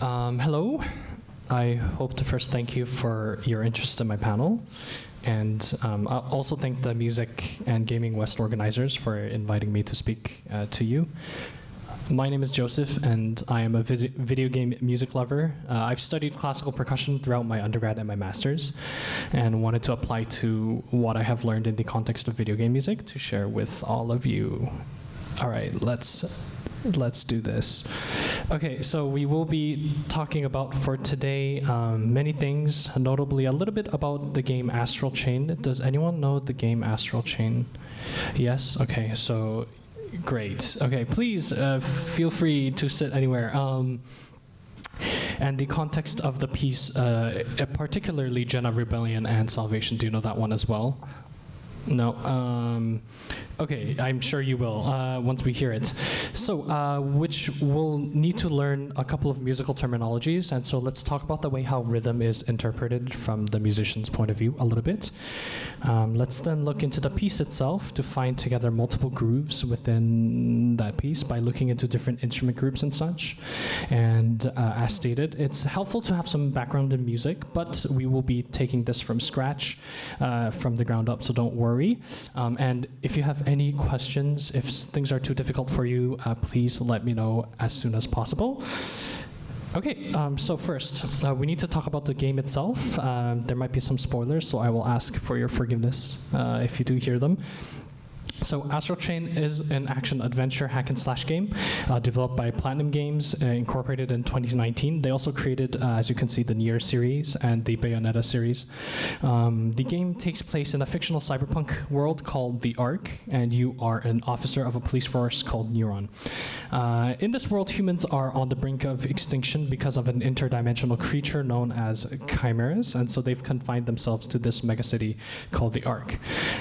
Hello. I hope to first thank you for your interest in my panel. And I also thank the Music and Gaming West organizers for inviting me to speak to you. My name is Joseph, and I am a video game music lover. I've studied classical percussion throughout my undergrad and my master's, and wanted to apply to what I have learned in the context of video game music to share with all of you. All right, let's do this. Okay, so we will be talking about for today many things, notably a little bit about the game Astral Chain. Does anyone know the game Astral Chain? Yes? Okay, so great. Okay, please feel free to sit anywhere. And the context of the piece, particularly Jena Rebellion and Salvation, do you know that one as well? No. Okay, I'm sure you will once we hear it. So, which we'll need to learn a couple of musical terminologies, and so let's talk about the way how rhythm is interpreted from the musician's point of view a little bit. Let's then look into the piece itself to find together multiple grooves within that piece by looking into different instrument groups and such. And as stated, it's helpful to have some background in music, but we will be taking this from scratch, from the ground up, so don't worry. And if you have any questions, if things are too difficult for you, please let me know as soon as possible. Okay, so first, we need to talk about the game itself. There might be some spoilers, so I will ask for your forgiveness if you do hear them. So Astral Chain is an action-adventure hack-and-slash game developed by Platinum Games, incorporated in 2019. They also created, as you can see, the Nier series and the Bayonetta series. The game takes place in a fictional cyberpunk world called the Ark, and you are an officer of a police force called Neuron. In this world, humans are on the brink of extinction because of an interdimensional creature known as chimeras, and so they've confined themselves to this megacity called the Ark.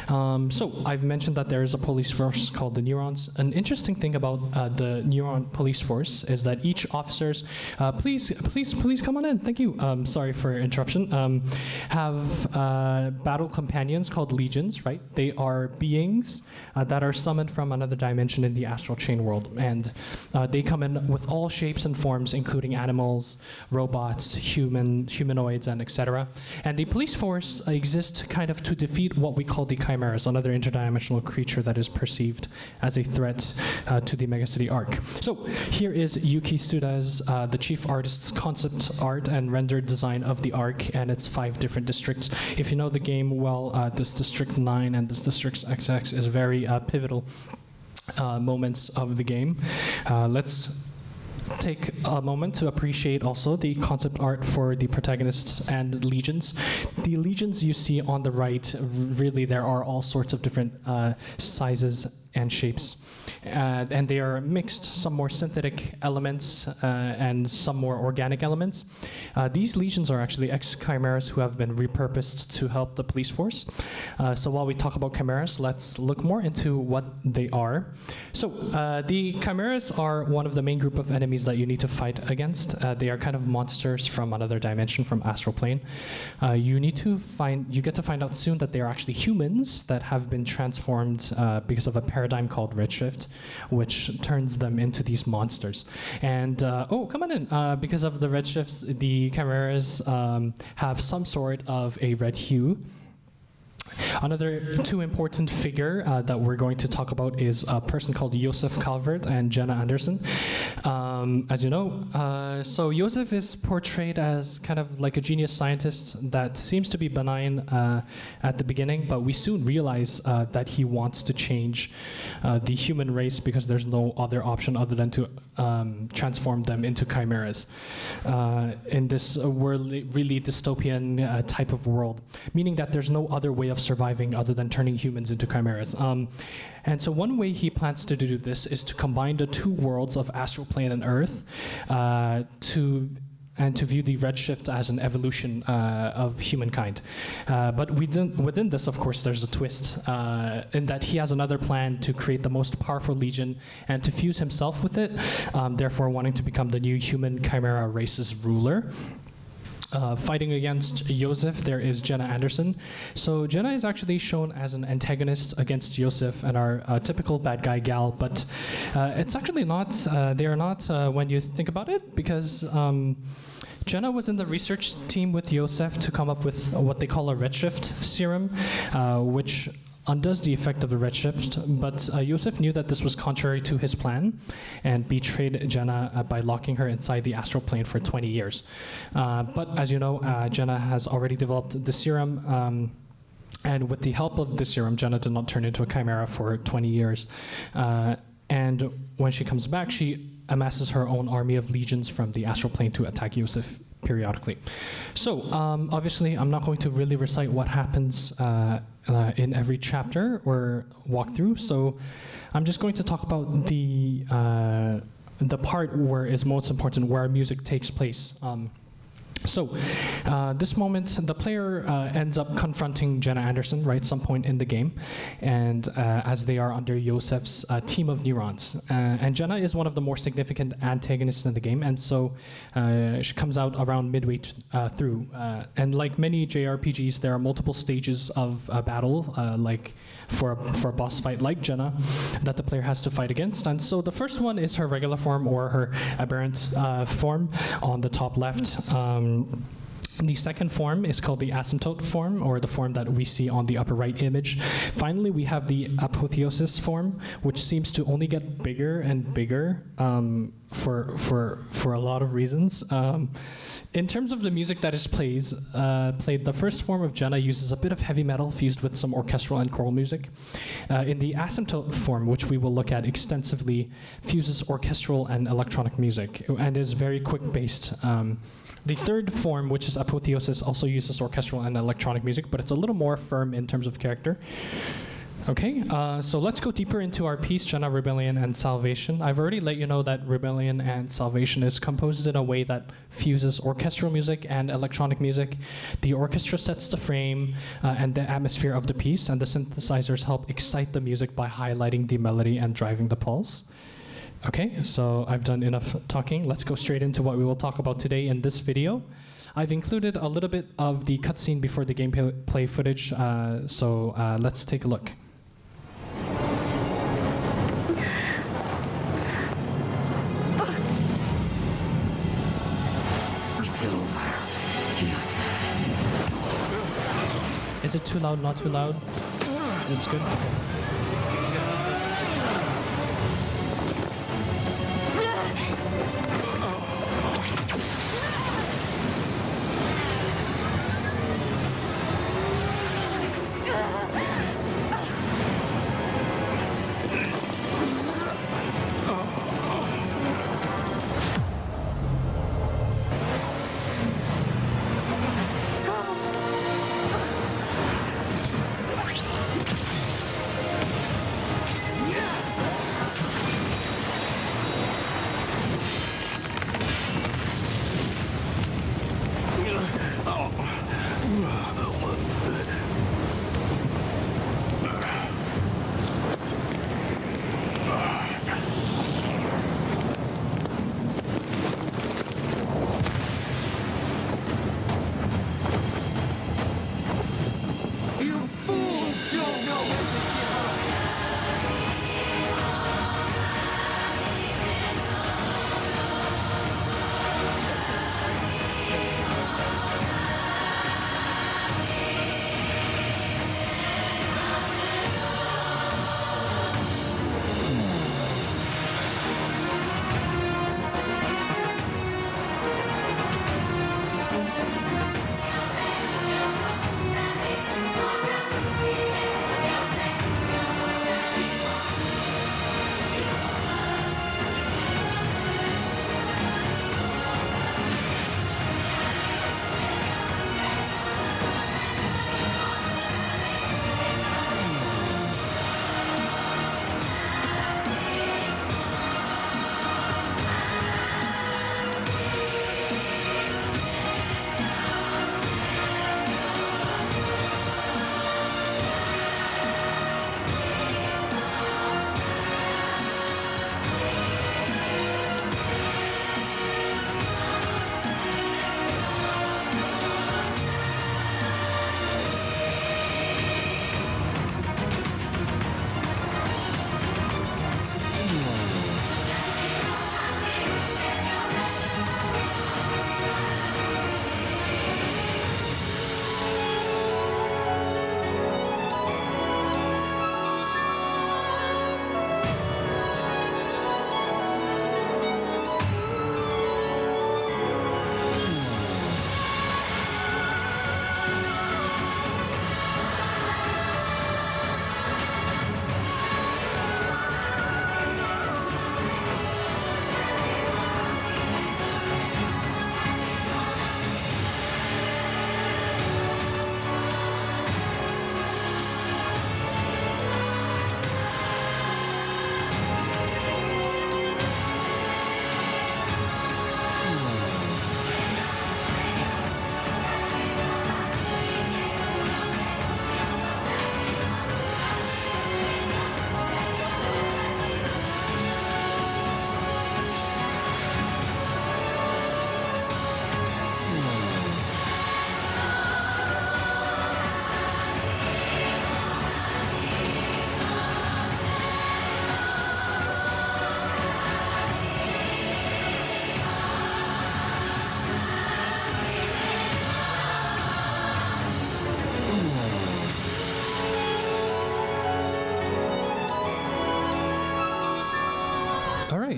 So I've mentioned that there is a police force called the Neurons. An interesting thing about the Neuron police force is that each officers, please come on in, thank you, sorry for interruption, have battle companions called legions, right? They are beings that are summoned from another dimension in the Astral Chain world, and they come in with all shapes and forms, including animals, robots, humanoids, and etc. And the police force exists kind of to defeat what we call the chimeras, another interdimensional creature that is perceived as a threat to the megacity Ark. So here is Yuki Suda's, the chief artist's concept art and rendered design of the Ark and its 5 different districts. If you know the game well, this District 9 and this District XX is very pivotal moments of the game. Let's take a moment to appreciate also the concept art for the protagonists and legions. The legions you see on the right, really there are all sorts of different sizes and shapes. And they are mixed, some more synthetic elements and some more organic elements. These legions are actually ex-chimeras who have been repurposed to help the police force. So while we talk about chimeras, let's look more into what they are. So the chimeras are one of the main group of enemies that you need to fight against. They are kind of monsters from another dimension, from Astral Plane. You get to find out soon that they are actually humans that have been transformed because of a paradigm called redshift, which turns them into these monsters. And, oh, come on in. Because of the redshifts, the chimeras have some sort of a red hue. Another 2 important figure that we're going to talk about is a person called Joseph Calvert and Jena Anderson. As you know, so Joseph is portrayed as kind of like a genius scientist that seems to be benign at the beginning, but we soon realize that he wants to change the human race because there's no other option other than to transform them into chimeras in this really dystopian type of world, meaning that there's no other way of surviving other than turning humans into chimeras. And so one way he plans to do this is to combine the 2 worlds of Astral Plane and Earth to view the redshift as an evolution of humankind. But within this, of course, there's a twist in that he has another plan to create the most powerful legion and to fuse himself with it, therefore wanting to become the new human chimera race's ruler. Fighting against Joseph, there is Jena Anderson. So Jena is actually shown as an antagonist against Joseph and our typical bad guy gal, but it's actually not. They are not when you think about it, because Jena was in the research team with Joseph to come up with what they call a redshift serum, which undoes the effect of the redshift, but Joseph knew that this was contrary to his plan and betrayed Jena by locking her inside the astral plane for 20 years. But as you know, Jena has already developed the serum, and with the help of the serum, Jena did not turn into a chimera for 20 years. And when she comes back, she amasses her own army of legions from the astral plane to attack Joseph periodically. So obviously, I'm not going to really recite what happens in every chapter or walkthrough. So I'm just going to talk about the part where is most important, where music takes place. So this moment, the player ends up confronting Jena Anderson, right, some point in the game, and as they are under Joseph's team of neurons. And Jena is one of the more significant antagonists in the game, and so she comes out around midway through. And like many JRPGs, there are multiple stages of battle, like for a boss fight like Jena, that the player has to fight against. And so the first one is her regular form, or her aberrant form on the top left. The second form is called the asymptote form, or the form that we see on the upper right image. Finally, we have the apotheosis form, which seems to only get bigger and bigger for a lot of reasons. In terms of the music that is played, the first form of Jena uses a bit of heavy metal fused with some orchestral and choral music. In the asymptote form, which we will look at extensively, fuses orchestral and electronic music and is very quick-based. The third form, which is apotheosis, also uses orchestral and electronic music, but it's a little more firm in terms of character. Okay, so let's go deeper into our piece, Jena, Rebellion, and Salvation. I've already let you know that Rebellion and Salvation is composed in a way that fuses orchestral music and electronic music. The orchestra sets the frame and the atmosphere of the piece, and the synthesizers help excite the music by highlighting the melody and driving the pulse. Okay, so I've done enough talking. Let's go straight into what we will talk about today in this video. I've included a little bit of the cutscene before the gameplay footage, so let's take a look. It's over. Yes. Is it too loud, not too loud? It's good?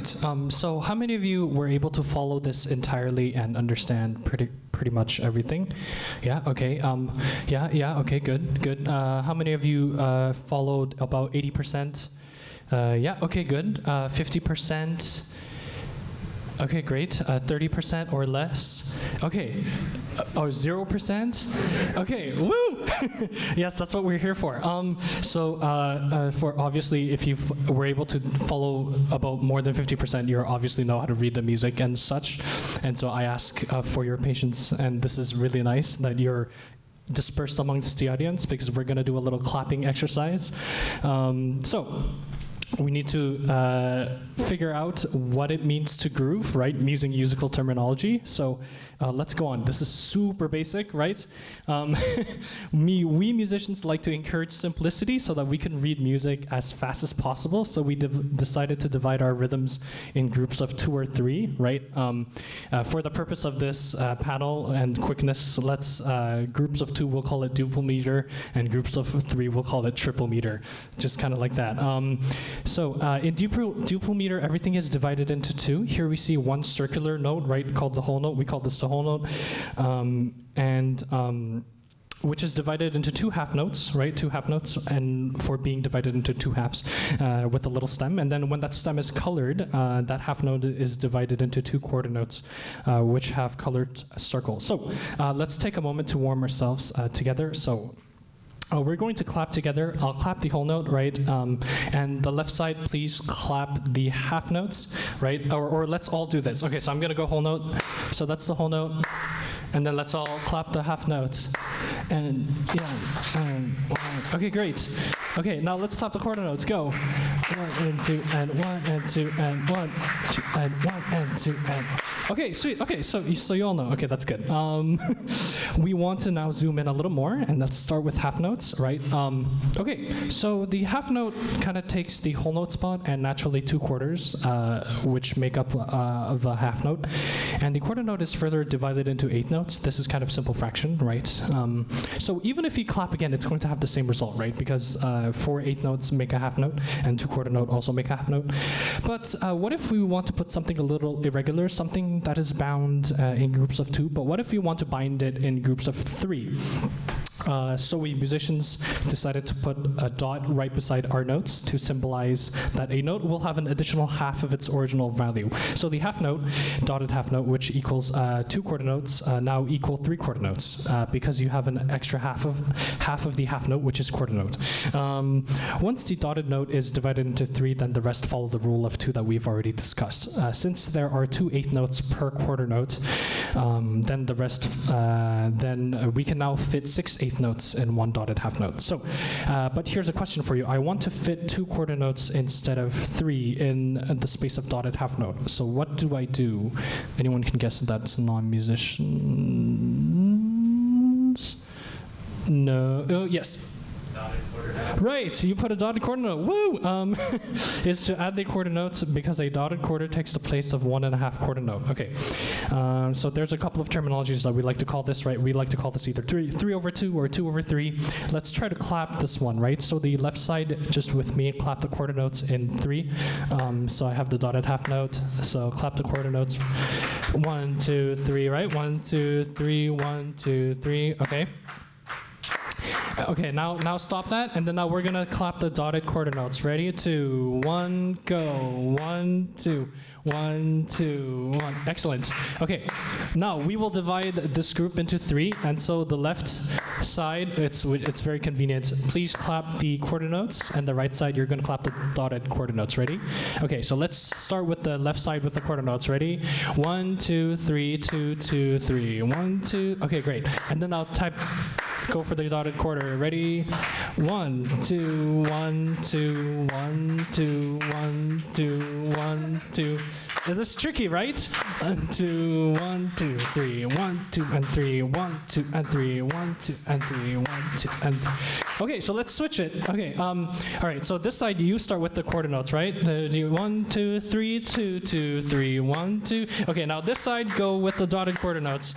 great. So how many of you were able to follow this entirely and understand pretty much everything? Yeah, okay. Yeah, okay, good. How many of you followed about 80%? Yeah, okay, good. 50%? Okay, great. 30% or less? Okay. Or 0%? Okay, woo! Yes, that's what we're here for. For obviously, if you were able to follow about more than 50%, you obviously know how to read the music and such. And so I ask for your patience, and this is really nice that you're dispersed amongst the audience because we're going to do a little clapping exercise. We need to figure out what it means to groove, right, using musical terminology. So let's go on. This is super basic, right? We musicians like to encourage simplicity so that we can read music as fast as possible. So we decided to divide our rhythms in groups of 2 or 3, right? For the purpose of this panel and quickness, let's groups of 2, we'll call it duple meter, and groups of 3, we'll call it triple meter, just kind of like that. In duple meter, everything is divided into 2. Here we see one circular note, right, called the whole note. We call this the whole note, which is divided into 2 half notes, right? 2 half notes, and for being divided into 2 halves with a little stem. And then when that stem is colored, that half note is divided into 2 quarter notes, which have colored circles. So let's take a moment to warm ourselves together. So. We're going to clap together. I'll clap the whole note, right? And the left side, please clap the half notes, right? Or let's all do this. Okay, so I'm gonna go whole note. So that's the whole note. And then let's all clap the half notes. And yeah, okay, great. Okay, now let's clap the quarter notes. Go. 1 and 2 and 1 and 2 and 1, 2 and 1 and 2 and. Okay, sweet. Okay, so you all know. Okay, that's good. We want to now zoom in a little more, and let's start with half notes, right? Okay, so the half note kind of takes the whole note spot and naturally 2 quarters, which make up of a half note. And the quarter note is further divided into 8 notes. This is kind of simple fraction, right? So even if you clap again, it's going to have the same result, right? Because 4 8 notes make a half note, and 2 quarter note also make a half note. But what if we want to put something a little irregular, something that is bound in groups of 2, but what if we want to bind it in groups of 3? So we musicians decided to put a dot right beside our notes to symbolize that a note will have an additional half of its original value. So the half note, dotted half note, which equals 2 quarter notes, now equal 3 quarter notes, because you have an extra half of the half note, which is quarter note. Once the dotted note is divided into 3, then the rest follow the rule of 2 that we've already discussed. Since there are 2 8 notes per quarter note, then the rest, then we can now fit 6 8 notes in 1 dotted half note. So, but here's a question for you. I want to fit 2 quarter notes instead of 3 in the space of dotted half note. So what do I do? Anyone can guess that's non-musicians? No. Oh, yes. Right, you put a dotted quarter note. Woo! Is to add the quarter notes because a dotted quarter takes the place of 1.5 quarter note. Okay, so there's a couple of terminologies that we like to call this, right? We like to call this either 3 over 2 or 2 over 3. Let's try to clap this one, right? So the left side, just with me, clap the quarter notes in 3. So I have the dotted half note. So clap the quarter notes. 1, 2, 3, right? 1, 2, 3, 1, 2, 3. Okay. Okay, now stop that, and then now we're gonna clap the dotted quarter notes. Ready? 2, 1, go. 1, 2, 1, 2, 1. Excellent. Okay, now we will divide this group into 3, and so the left side, it's very convenient. Please clap the quarter notes, and the right side, you're gonna clap the dotted quarter notes. Ready? Okay, so let's start with the left side with the quarter notes. Ready? 1, 2, 3, 2, 2, 3. 1, 2. Okay, great. And then I'll go for the dotted quarter. Ready? 1, 2, 1, 2, 1, 2, 1, 2, 1, 2. This is tricky, right? 1, 2, 1, 2, 3, 1, 2, and 3, 1, 2, and 3, 1, 2, and 3, 1, 2, and 3. Okay, so let's switch it. Okay, all right, so this side you start with the quarter notes, right? 1, 2, 3, 2, 2, 3, 1, 2. Okay, now this side go with the dotted quarter notes.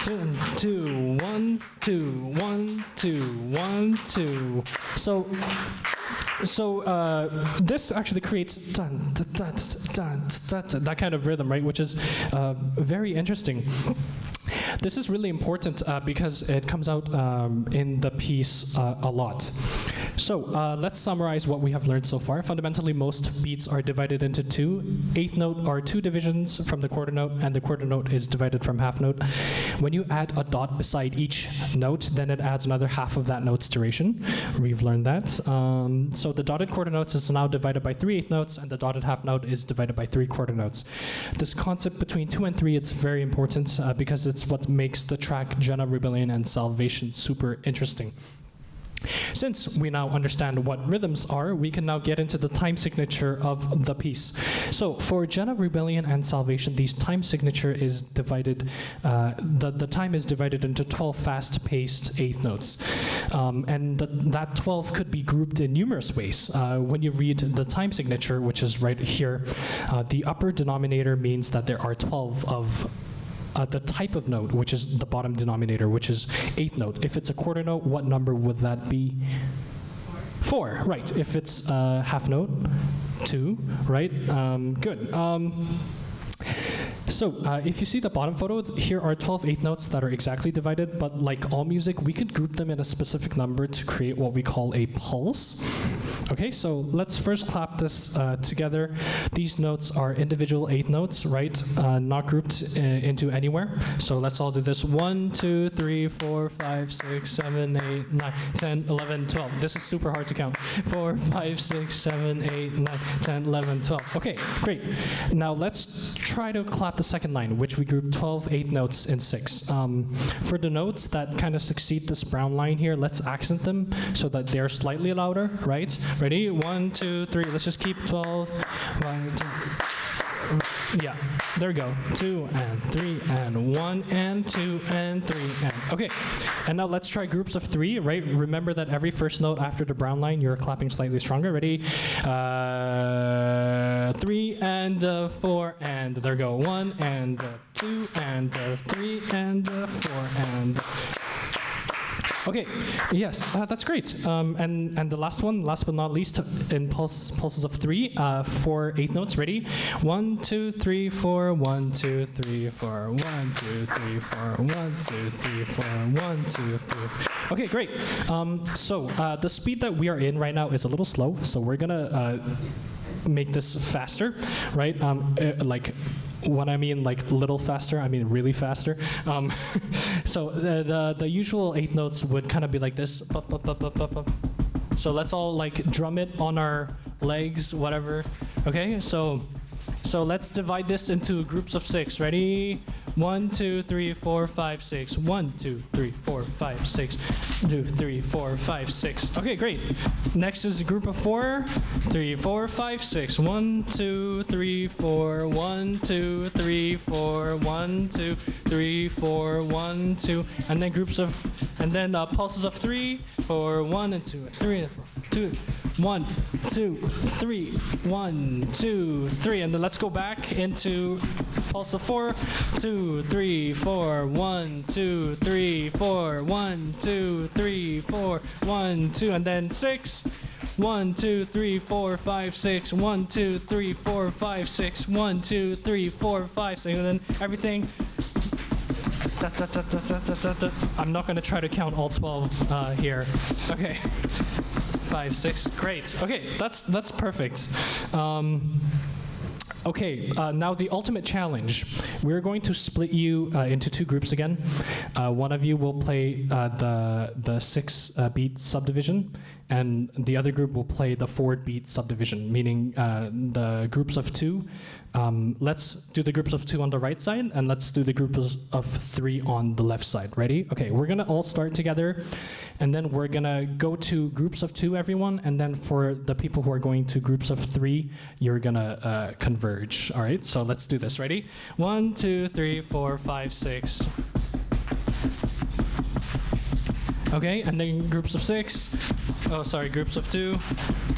2, 2, 1, 2, 1, 2, 1, 2. So So this actually creates dun, dun, dun, dun, dun, dun, that kind of rhythm, right? Which is very interesting. This is really important because it comes out in the piece a lot. So let's summarize what we have learned so far. Fundamentally, most beats are divided into two. Eighth note are two divisions from the quarter note, and the quarter note is divided from half note. When you add a dot beside each note, then it adds another half of that note's duration. We've learned that. So the dotted quarter notes is now divided by 3 eighth notes, and the dotted half note is divided by 3 quarter notes. This concept between 2 and 3, it's very important because it's what makes the track Jena, Rebellion, and Salvation super interesting. Since we now understand what rhythms are, we can now get into the time signature of the piece. So for Jena, Rebellion, and Salvation, these time signature is divided, the time is divided into 12 fast-paced eighth notes. And that 12 could be grouped in numerous ways. When you read the time signature, which is right here, the upper denominator means that there are 12 of the type of note, which is the bottom denominator, which is eighth note. If it's a quarter note, what number would that be? 4, right. If it's half note, 2, right? Good. So if you see the bottom photo, here are 12 eighth notes that are exactly divided, but like all music, we could group them in a specific number to create what we call a pulse. Okay, so let's first clap this together. These notes are individual eighth notes, right? Not grouped into anywhere. So let's all do this. 1, 2, 3, 4, 5, 6, 7, 8, 9, 10, 11, 12. This is super hard to count. 4, 5, 6, 7, 8, 9, 10, 11, 12. Okay, great. Now let's try to clap the second line, which we group 12 eighth notes in 6. For the notes that kind of succeed this brown line here, let's accent them so that they're slightly louder, right? Ready? 1, 2, 3. Let's just keep 12. 1, 2. Yeah, there we go. 2 and 3 and 1 and 2 and 3 and okay. And now let's try groups of 3, right? Remember that every first note after the brown line, you're clapping slightly stronger. Ready? 3 and 4 and there we go. 1 and 2 and 3 and 4 and okay, yes, that's great. And the last one, last but not least, in pulses of 3, 4 eighth notes. Ready? 1, 2, 3, 4. 1, 2, 3, 4. 1, 2, 3, 4. 1, 2, 3, 4. 1, 2, 3. Okay, great. So the speed that we are in right now is a little slow, so we're gonna make this faster, right? Like. When I mean like little faster, I mean really faster. So the usual eighth notes would kind of be like this. So let's all like drum it on our legs, whatever. Okay, so let's divide this into groups of 6. Ready? 1, 2, 3, 4, 5, 6. 1, 2, 3, 4, 5, 6. 2, 3, 4, 5, 6. Okay, great. Next is a group of 4. 3, 4, 5, 6. 1, 2, 3, 4. 1, 2, 3, 4. 1, 2, 3, 4. 1, 2. And then pulses of 3, 4, 1 and 2, 3 and 4. 2, 1, 2, 3, 1, 2, 3. And then let's go back into pulse of 4. 2, 3, 4. 1, 2, 3, 4. 1, 2, 3, 4. 1, 2. And then 6. 1, 2, 3, 4, 5, 6. 1, 2, 3, 4, 5, 6. 1, 2, 3, 4, 5, 6. And then everything. Da, da, da, da, da, da, da. I'm not going to try to count all 12 here. Okay. 5, 6. Great. Okay, that's perfect. Okay, now the ultimate challenge. We're going to split you into 2 groups again. One of you will play the 6-beat subdivision, and the other group will play the 4-beat subdivision, meaning the groups of 2. Let's do the groups of 2 on the right side, and let's do the groups of 3 on the left side. Ready? Okay, we're gonna all start together, and then we're gonna go to groups of 2, everyone, and then for the people who are going to groups of 3, you're gonna converge. All right, so let's do this. Ready? 1, 2, 3, 4, 5, 6. Okay, and then groups of 6. Oh, sorry, groups of 2,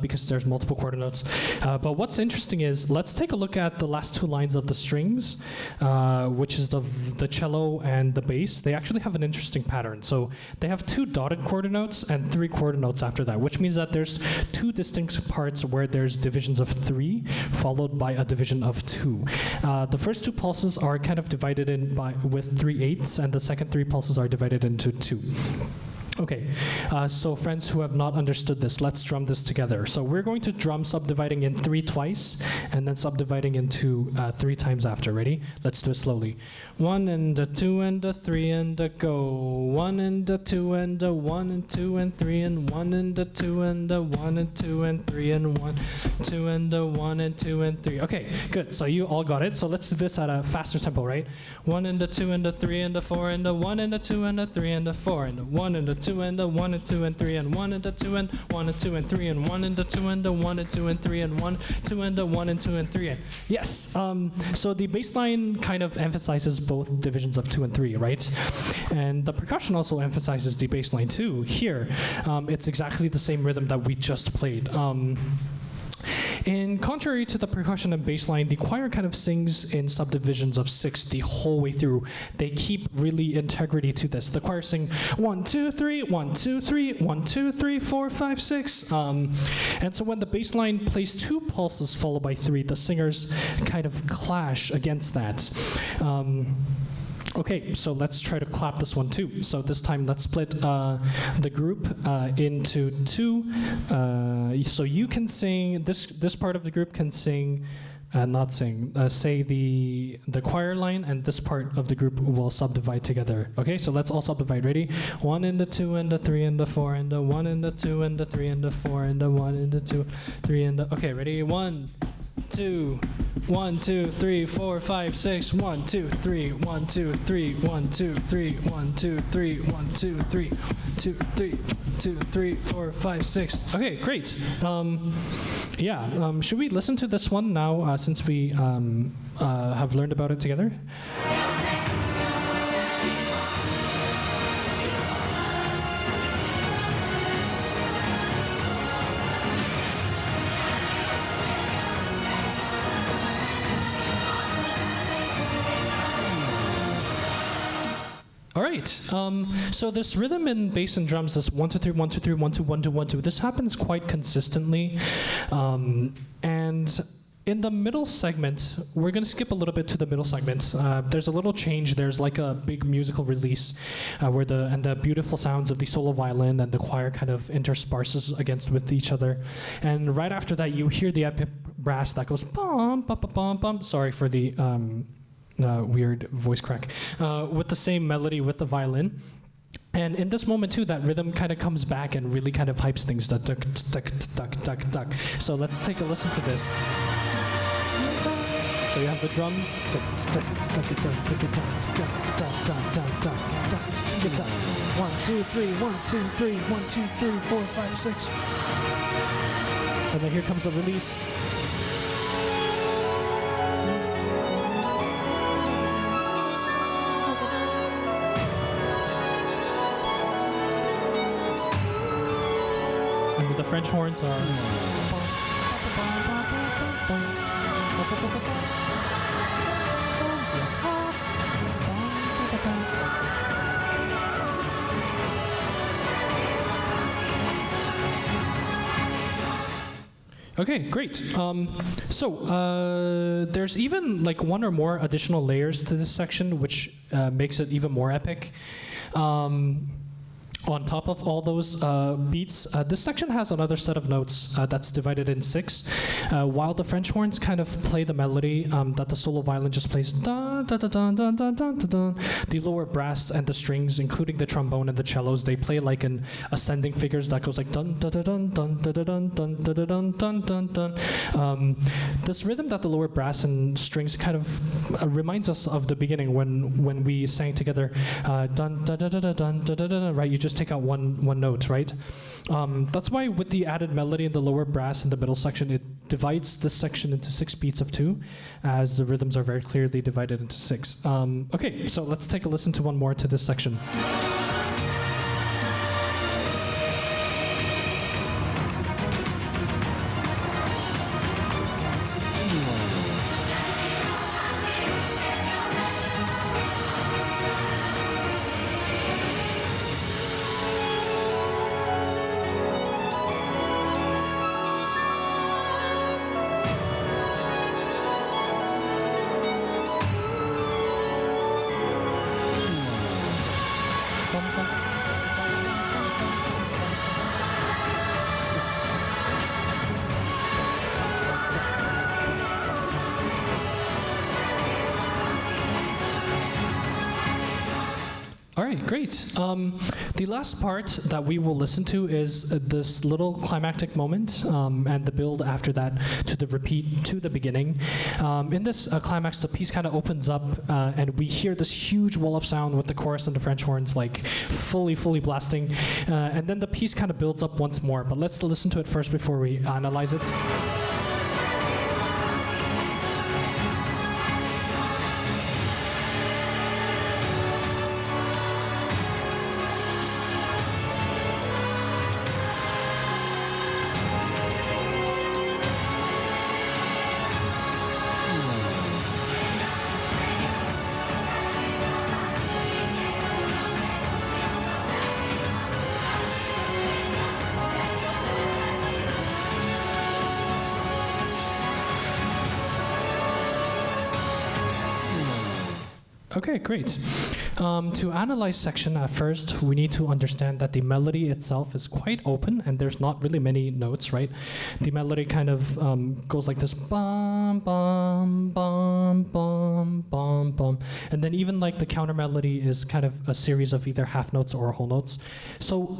because there's multiple quarter notes. But what's interesting is, let's take a look at the last two lines of the strings, which is the cello and the bass. They actually have an interesting pattern. So they have two dotted quarter notes and three quarter notes after that, which means that there's two distinct parts where there's divisions of 3 followed by a division of 2. The first two pulses are kind of divided in with 3/8, and the second three pulses are divided into 2. Okay, so friends who have not understood this, let's drum this together. So we're going to drum subdividing in 3 twice, and then subdividing into 3 times after. Ready? Let's do it slowly. 1 and a 2 and a 3 and a go. 1 and a 2 and a 1 and 2 and 3 and 1 and a 2 and a 1 and 2 and 3 and 1, 2 and a 1 and 2 and 3. Okay, good. So you all got it. So let's do this at a faster tempo, right? 1 and a 2 and a 3 and a 4 and a 1 and a 2 and a 3 and a 4 and a 1 and a 2 and a 1 and 2 and 3 and 1 and a 2 and 1 and 2 and 3 and 1 and a 2 and a 1 and 2 and 3 and 1, 2 and a 1 and 2 and 3. And yes. So the bass line kind of emphasizes both divisions of 2 and 3, right? And the percussion also emphasizes the bass line too. Here, it's exactly the same rhythm that we just played. In contrary to the percussion and bass line, the choir kind of sings in subdivisions of 6 the whole way through. They keep really integrity to this. The choir sing 1, 2, 3, 1, 2, 3, 1, 2, 3, 4, 5, 6. And so when the bass line plays 2 pulses followed by 3, the singers kind of clash against that. Okay, so let's try to clap this one too. So this time let's split the group into 2. So you can sing, this part of the group can sing, not sing, say the choir line, and this part of the group will subdivide together. Okay, so let's all subdivide. Ready? 1 and a 2 and a 3 and a 4 and a 1 and a 2 and a 3 and a 4 and a 1 and a 2, 3 and a, okay, ready? 1, 2, 1, 2, 3, 4, 5, 6, 1, 2, 3, 1, 2, 3, 1, 2, 3, 1, 2, 3, 1, 2, 3, 2, 3, 2, 3, 4, 5, 6. Okay, great. Should we listen to this one now since we have learned about it together? All right, so this rhythm in bass and drums, this 1, 2, 3, 1, 2, 3, 1, 2, 1, 2, 1, 2, this happens quite consistently. And in the middle segment, we're going to skip a little bit to the middle segment. There's a little change. There's like a big musical release where the beautiful sounds of the solo violin and the choir kind of intersperses with each other. And right after that, you hear the epic brass that goes bum, bum, bum, bum, bum. Sorry for the weird voice crack, with the same melody with the violin. And in this moment too, that rhythm kind of comes back and really kind of hypes things. Duck, duck, duck, duck, duck, duck. So let's take a listen to this. So you have the drums. 1, 2, 3, 1, 2, 3, 1, 2, 3, 4, 5, 6. And then here comes the release. The French horns are. Okay, great. There's even like 1 or more additional layers to this section, which makes it even more epic. On top of all those beats, this section has another set of notes that's divided in 6. While the French horns kind of play the melody that the solo violin just plays, dun, dun, dun, dun, dun, dun, dun, dun, the lower brass and the strings, including the trombone and the cellos, they play like an ascending figures that goes like dun dun dun dun dun dun dun dun dun dun dun dun. This rhythm that the lower brass and strings kind of reminds us of the beginning when we sang together, dun dun dun dun dun dun dun. Right, you just take out one note, right? That's why with the added melody in the lower brass in the middle section, it divides this section into 6 beats of 2, as the rhythms are very clearly divided into 6. Okay, so let's take a listen to one more to this section. All right, great. The last part that we will listen to is this little climactic moment and the build after that to the repeat to the beginning. In this climax, the piece kind of opens up and we hear this huge wall of sound with the chorus and the French horns like fully blasting. And then the piece kind of builds up once more, but let's listen to it first before we analyze it. Okay, great. To analyze section at first, we need to understand that the melody itself is quite open and there's not really many notes, right? The melody kind of goes like this, bum, bum, bum, bum, bum, bum. And then even like the counter melody is kind of a series of either half notes or whole notes. So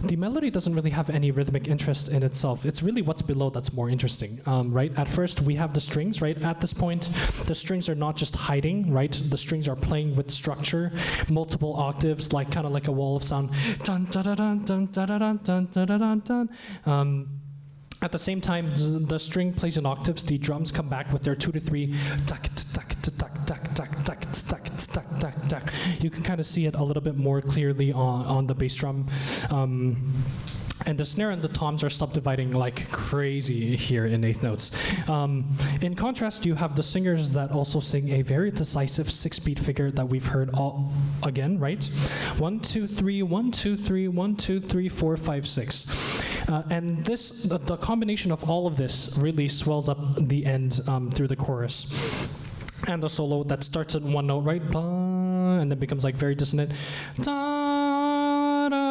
the melody doesn't really have any rhythmic interest in itself. It's really what's below that's more interesting, right? At first, we have the strings, right? At this point, the strings are not just hiding, right? The strings are playing with structure, multiple octaves, like kind of like a wall of sound. Dun, dun, dun, dun, dun, dun, dun, dun, dun, dun, dun. At the same time, the string plays in octaves. The drums come back with their 2 to 3. You can kind of see it a little bit more clearly on the bass drum. And the snare and the toms are subdividing like crazy here in eighth notes. In contrast, you have the singers that also sing a very decisive 6-beat figure that we've heard all again, right? 1, 2, 3, 1, 2, 3, 1, 2, 3, 4, 5, 6. And this, the combination of all of this really swells up the end through the chorus. And the solo that starts at one note, right? And then becomes like very dissonant.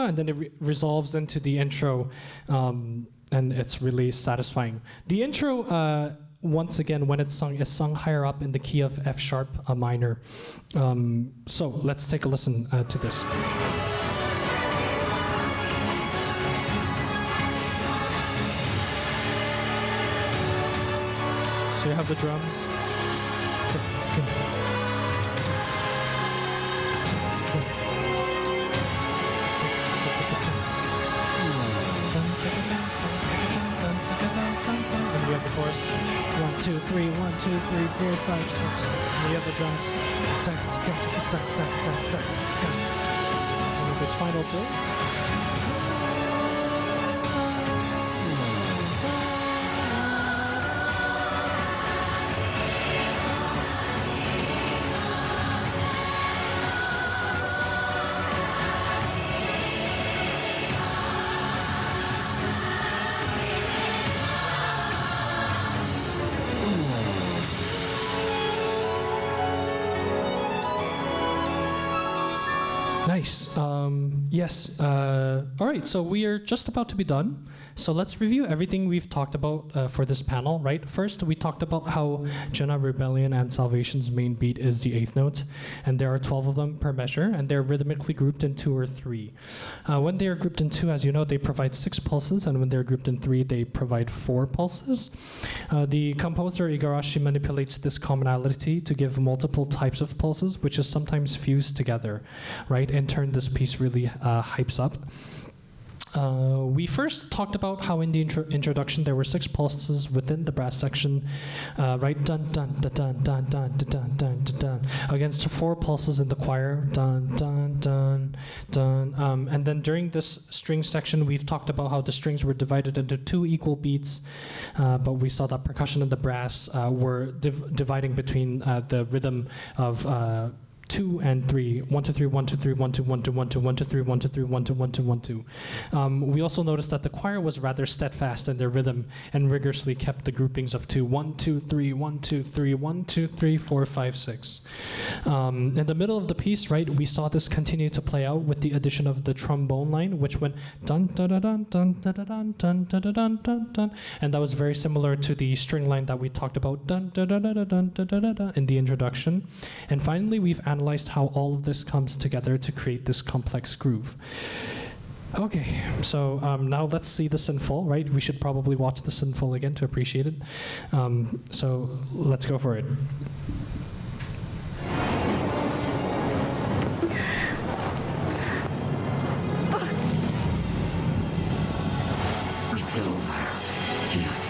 And then it resolves into the intro, and it's really satisfying. The intro, once again, when it's sung, is sung higher up in the key of F sharp minor. So let's take a listen to this. So you have the drums. And we have the chorus. 1, 2, 3, 1, 2, 3, 4, 5, 6. And we have the drums. And with this final build. Nice. Yes. All right. So we are just about to be done. So let's review everything we've talked about for this panel, right? First, we talked about how Jena, Rebellion, and Salvation's main beat is the 8th note, and there are 12 of them per measure, and they're rhythmically grouped in 2 or 3. When they are grouped in 2, as you know, they provide 6 pulses, and when they're grouped in 3, they provide 4 pulses. The composer Igarashi manipulates this commonality to give multiple types of pulses, which is sometimes fused together, right? In turn, this piece really hypes up. We first talked about how in the introduction there were 6 pulses within the brass section, right? Dun dun dun dun dun dun dun dun dun dun, against 4 pulses in the choir. Dun dun dun dun. And then during this string section, we've talked about how the strings were divided into 2 equal beats, but we saw that percussion and the brass were dividing between the rhythm of 2 and 3, 1 2 3 1 2 3 1 2 1 2 1 2 1 2 3 1 2 3 1 2 1 2 1 2. We also noticed that the choir was rather steadfast in their rhythm and rigorously kept the groupings of 2 1 2 3 1 2 3 1 2 3 4 5 6. In the middle of the piece, right, we saw this continue to play out with the addition of the trombone line, which went dun dun dun dun dun dun dun dun dun dun dun dun, and that was very similar to the string line that we talked about dun dun dun dun dun dun dun dun in the introduction. And finally, we've analyzed analyzed how all of this comes together to create this complex groove. Okay, so now let's see this in full, right? We should probably watch this in full again to appreciate it. So let's go for it. It's over. Yes.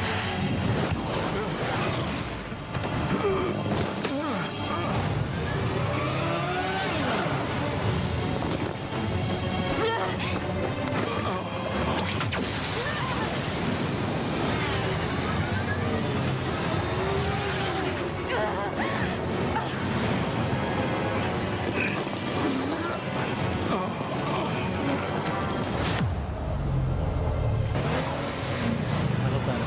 I love that.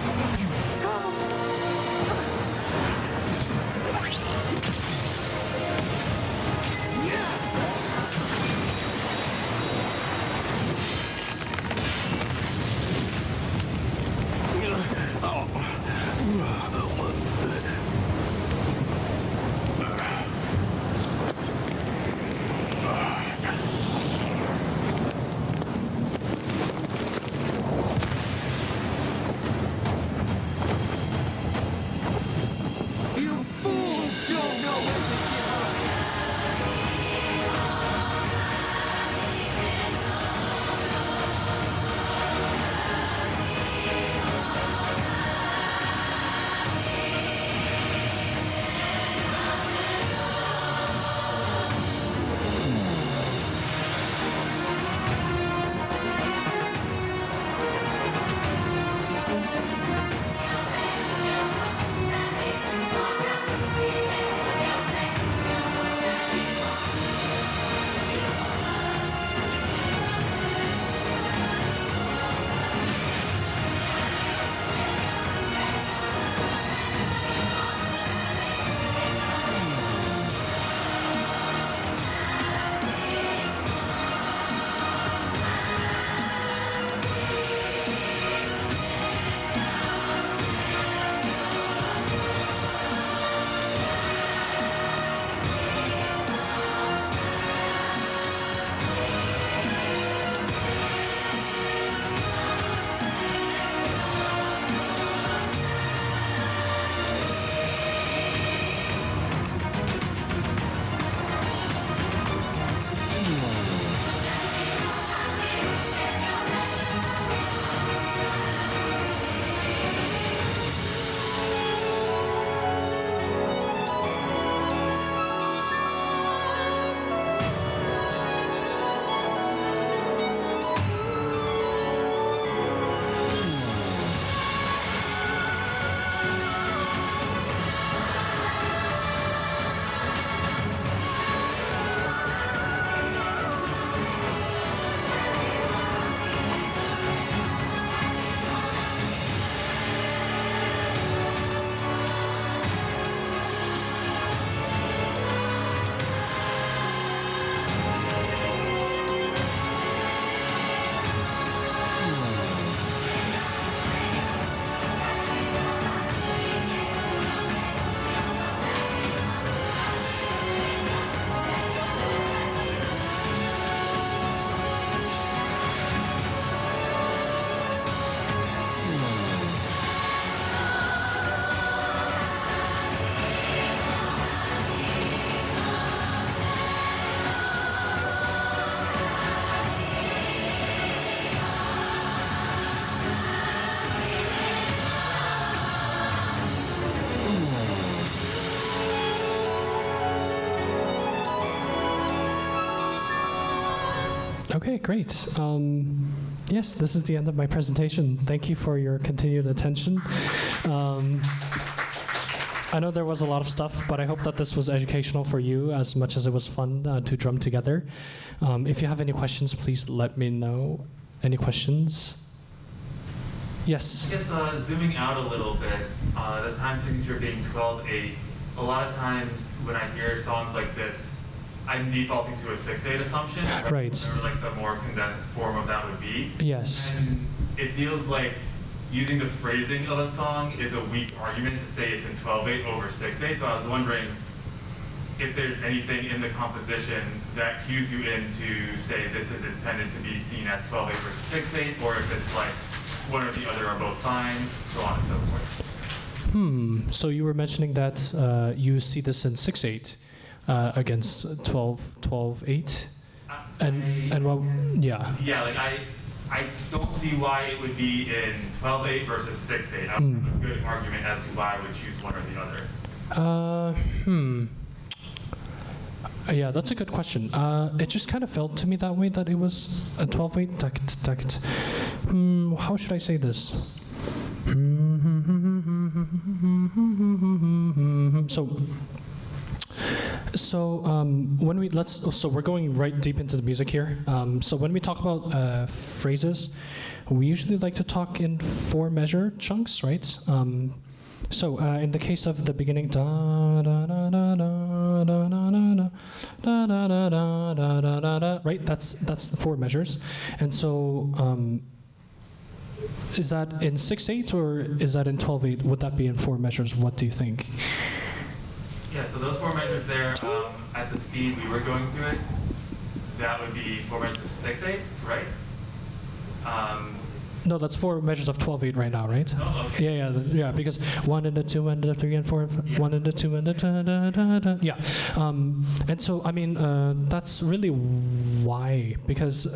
You fools don't know when to give up. Okay, great. Yes, this is the end of my presentation. Thank you for your continued attention. I know there was a lot of stuff, but I hope that this was educational for you as much as it was fun to drum together. If you have any questions, please let me know. Any questions? Yes? I guess zooming out a little bit, the time signature being 12/8, a lot of times when I hear songs like this, I'm defaulting to a 6/8 assumption. Right. Whatever like the more condensed form of that would be. Yes. And it feels like using the phrasing of a song is a weak argument to say it's in 12/8 over 6/8. So I was wondering, if there's anything in the composition that cues you in to say this is intended to be seen as 12/8 versus 6/8, or if it's like one or the other are both fine, so on and so forth. So you were mentioning that you see this in 6/8 against 12/8, and well, yeah. Yeah, like I don't see why it would be in 12/8 versus 6/8. I don't have a good argument as to why I would choose one or the other. Yeah, that's a good question. It just kind of felt to me that way, that it was a 12/8. How should I say this? So we're going right deep into the music here. So when we talk about phrases, we usually like to talk in 4-measure chunks, right? So in the case of the beginning, da da da da da da da da da da da da da da da, right? That's the 4 measures, and so is that in 6/8 or is that in 12/8? Would that be in 4 measures? What do you think? Yeah, so those 4 measures there, at the speed we were going through it, that would be 4 measures of 6/8, right? No, that's 4 measures of 12/8 right now, right? Oh, okay. Yeah, because 1 and a 2 and a 3 and 4 and 5, 1 and a 2 and a da, da, da, da. Yeah, and so I mean that's really why, because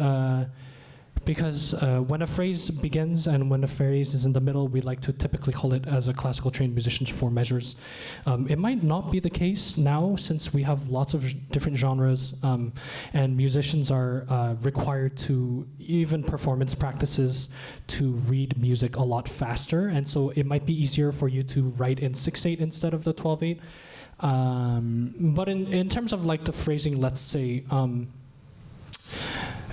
when a phrase begins and when a phrase is in the middle, we like to typically call it, as a classical trained musicians, 4 measures. It might not be the case now, since we have lots of different genres, and musicians are required to, even performance practices, to read music a lot faster, and so it might be easier for you to write in 6/8 instead of the 12/8. But in terms of like the phrasing, let's say,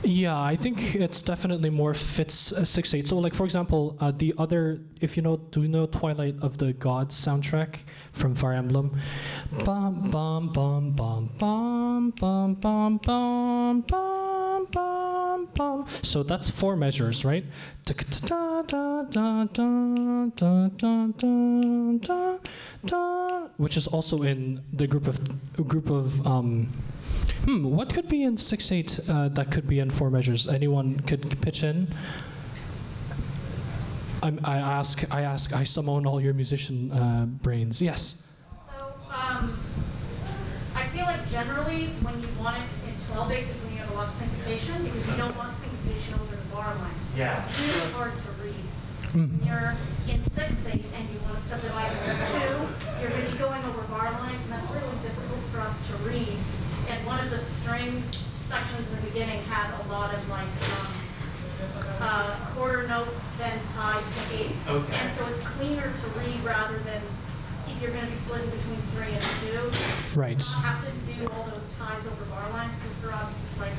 yeah, I think it's definitely more fits 6/8. So, like, for example, the other, if you know, do you know Twilight of the Gods soundtrack from Fire Emblem? Bum bum bum bum bum bum bum bum bum bum bum. So that's 4 measures, right? Which is also in the group of what could be in 6/8 that could be in 4 measures? Anyone could pitch in? I summon all your musician brains. Yes. So I feel like generally when you want it in 12/8 is when you have a lot of syncopation, because you don't want syncopation over the bar line. Yeah. It's really hard to read. So when you're in 6/8 and you want to subdivide it into 2, you're going to be going over bar lines, and that's really difficult for us to read. And one of the strings sections in the beginning had a lot of like quarter notes then tied to 8s. Okay. And so it's cleaner to read rather than if you're going to be splitting between 3 and 2. Right. You have to do all those ties over bar lines, because for us it's like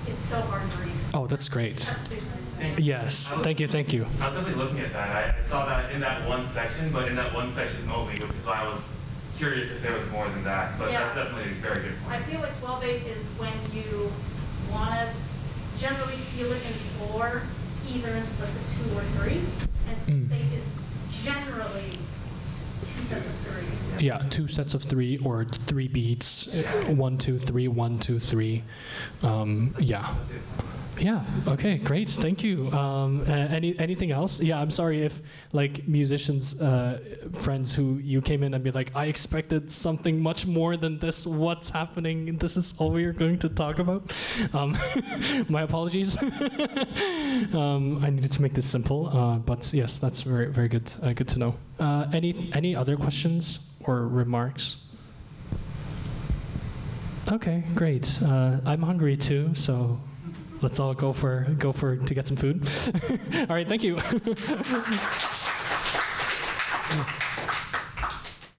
it's so hard to read. Oh, that's great. That's a big reason. Yes. Thank you. I was definitely looking at that. I saw that in that one section, but in that one section only, which is why I was curious if there was more than that. But Yeah. that's definitely a very good point. I feel like 12/8 is when you want to generally feel it in 4, either in splits of 2 or 3, and 6/8 is generally 2 sets of 3. Yeah, 2 sets of 3 or 3 beats. 1, 2, 3, 1, 2, 3. Yeah. Yeah. Okay. Great. Thank you. Anything else? Yeah. I'm sorry if like musicians, friends who you came in and be like, I expected something much more than this. What's happening? This is all we are going to talk about. My apologies. I needed to make this simple. But yes, that's very very good. Good to know. Any other questions or remarks? Okay. Great. I'm hungry too. So. Let's all go to get some food. All right, thank you.